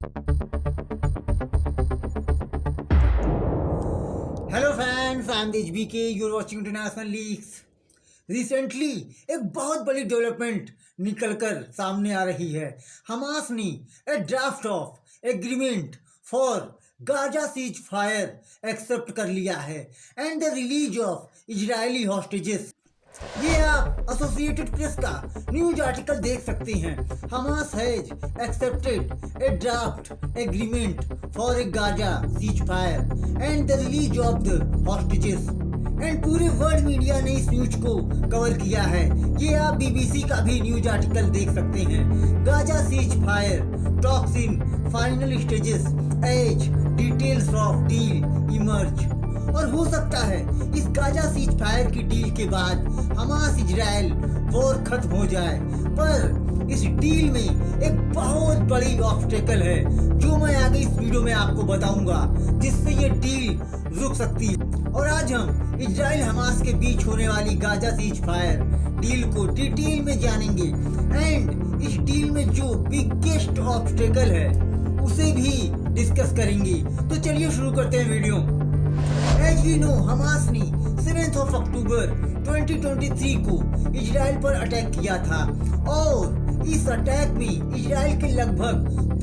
Hello fans, I am BK, you are watching international leagues. Recently एक बहुत बड़ी development निकलकर सामने आ रही है। हमास ने a draft of agreement for Gaza ceasefire accept कर लिया है and the release of Israeli hostages. ये आप एसोसिएटेड प्रेस का न्यूज आर्टिकल देख सकते हैं। Hamas has accepted a draft agreement for a Gaza ceasefire and the release of the hostages. And पूरे वर्ल्ड मीडिया ने इस न्यूज को कवर किया है। ये आप बीबीसी का भी न्यूज आर्टिकल देख सकते हैं। Gaza ceasefire talks in final stages as details of deal emerge. और हो सकता है इस गाजा सीज फायर की डील के बाद हमास इजराइल वॉर खत्म हो जाए, पर इस डील में एक बहुत बड़ी ऑब्स्टेकल है जो मैं आगे इस वीडियो में आपको बताऊंगा, जिससे ये डील रुक सकती है। और आज हम इजराइल हमास के बीच होने वाली गाजा सीज फायर डील को डिटेल में जानेंगे एंड इस डील में जो बिगेस्ट ऑब्स्टेकल है उसे भी डिस्कस करेंगे। तो चलिए शुरू करते हैं video. As we know, Hamas ने 7 अक्टूबर 2023 को इजराइल पर अटैक किया था और इस अटैक में इजराइल के लगभग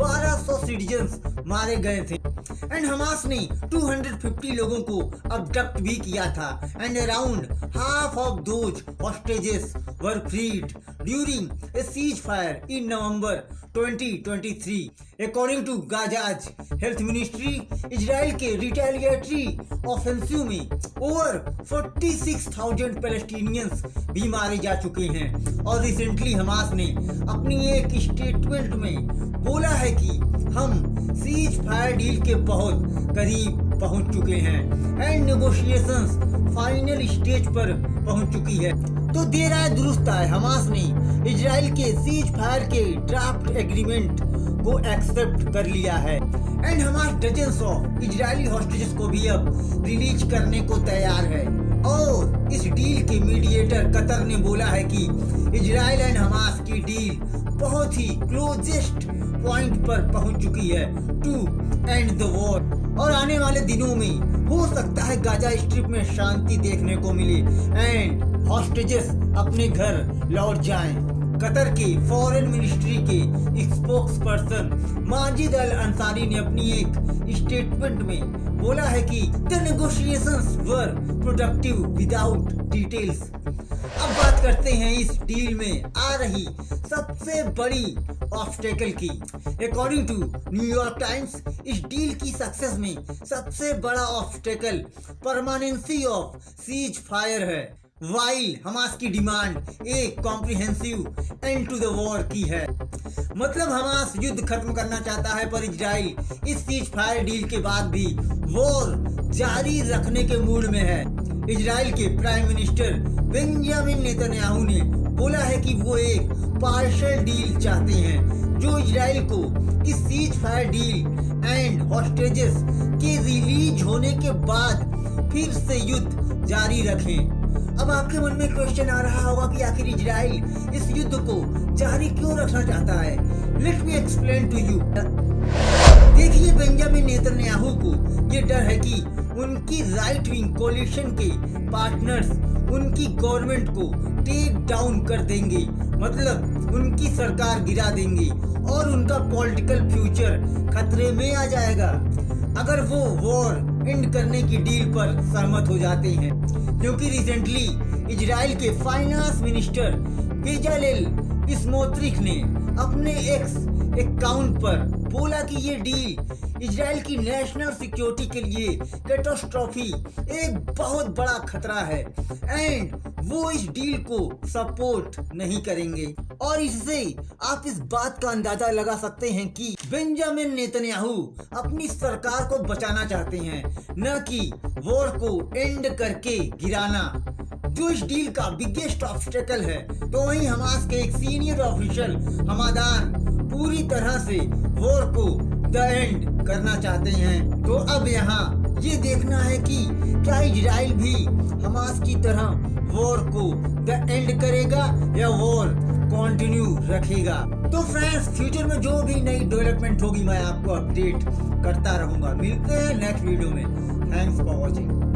1200 सिटीजन्स मारे गए थे एंड हमास ने 250 लोगों को अबडक्ट भी किया था and around half of those hostages were freed during a ceasefire in November 2023। According to Gaza's health ministry, Israel के रिटेलिएटरी ऑफेंसिव में ओवर 46,000 पैलेस्टीनियंस भी मारे जा चुके हैं। और रिसेंटली हमास ने अपनी एक स्टेटमेंट में बोला है कि हम सीज फायर डील के बहुत करीब पहुंच चुके हैं एंड नेगोशिएशंस फाइनल स्टेज पर पहुंच चुकी है। तो देर आए दुरुस्त आए, हमास ने इजराइल के सीज फायर के ड्राफ्ट एग्रीमेंट को एक्सेप्ट कर लिया है and Hamas dozens of Israeli hostages को भी अब रिलीज करने को तैयार है। और इस डील के मीडिएटर कतर ने बोला है कि इजराइल एंड हमास की डील बहुत ही क्लोजेस्ट पॉइंट पर पहुंच चुकी है टू एंड द वॉर। और आने वाले दिनों में हो सकता है गाजा स्ट्रिप में शांति देखने को मिले एंड हॉस्टेजेस अपने घर लौट जाएं। कतर के फॉरेन मिनिस्ट्री के स्पोक्स पर्सन माजिद अल अंसारी ने अपनी एक स्टेटमेंट में बोला है कि the negotiations were productive without details. अब बात करते हैं इस डील में आ रही सबसे बड़ी ऑब्स्टेकल की। अकॉर्डिंग टू न्यूयॉर्क टाइम्स, इस डील की सक्सेस में सबसे बड़ा obstacle permanency of ceasefire है, वाइल हमास की डिमांड एक comprehensive end to the war की है। मतलब हमास युद्ध खत्म करना चाहता है, पर इजराइल इस सीज फायर डील के बाद भी वॉर जारी रखने के मूड में है। इजराइल के प्राइम मिनिस्टर बेंजामिन नेतन्याहू ने बोला है कि वो एक पार्शियल डील चाहते हैं जो इजराइल को इस cease fire deal and hostages के रिलीज होने के बाद फिर से युद्ध जारी रखें। अब आपके मन में क्वेश्चन आ रहा होगा कि आखिर इजराइल इस युद्ध को जारी क्यों रखना चाहता है। Let me explain to you. देखिए, बेंजामिन नेतन्याहू को ये डर है कि उनकी राइट विंग कोलिशन के पार्टनर्स उनकी गवर्नमेंट को टेक डाउन कर देंगे, मतलब उनकी सरकार गिरा देंगे और उनका पॉलिटिकल फ्यूचर खतरे में आ जाएगा अगर वो वॉर एंड करने की डील पर सहमत हो जाते हैं। क्योंकि रिसेंटली इजराइल के फाइनेंस मिनिस्टर बेजालेल स्मोत्रिच ने अपने एक्स अकाउंट पर बोला कि ये डील इजराइल की नेशनल सिक्योरिटी के लिए कैटास्ट्रॉफी एक बहुत बड़ा खतरा है एंड वो इस डील को सपोर्ट नहीं करेंगे। और इससे आप इस बात का अंदाजा लगा सकते हैं कि बेंजामिन नेतन्याहू अपनी सरकार को बचाना चाहते हैं, न कि वॉर को एंड करके गिराना, जो इस डील का बिगेस्ट ऑब्स्टेकल है। तो वहीं हमास के एक सीनियर ऑफिशियल हमादान पूरी तरह से वॉर को द एंड करना चाहते हैं। तो अब यहाँ ये देखना है कि क्या इजराइल भी हमास की तरह वॉर को द एंड करेगा या वॉर कंटिन्यू रखेगा। तो फ्रेंड्स, फ्यूचर में जो भी नई डेवलपमेंट होगी मैं आपको अपडेट करता रहूंगा। मिलते हैं नेक्स्ट वीडियो में। Thanks for watching.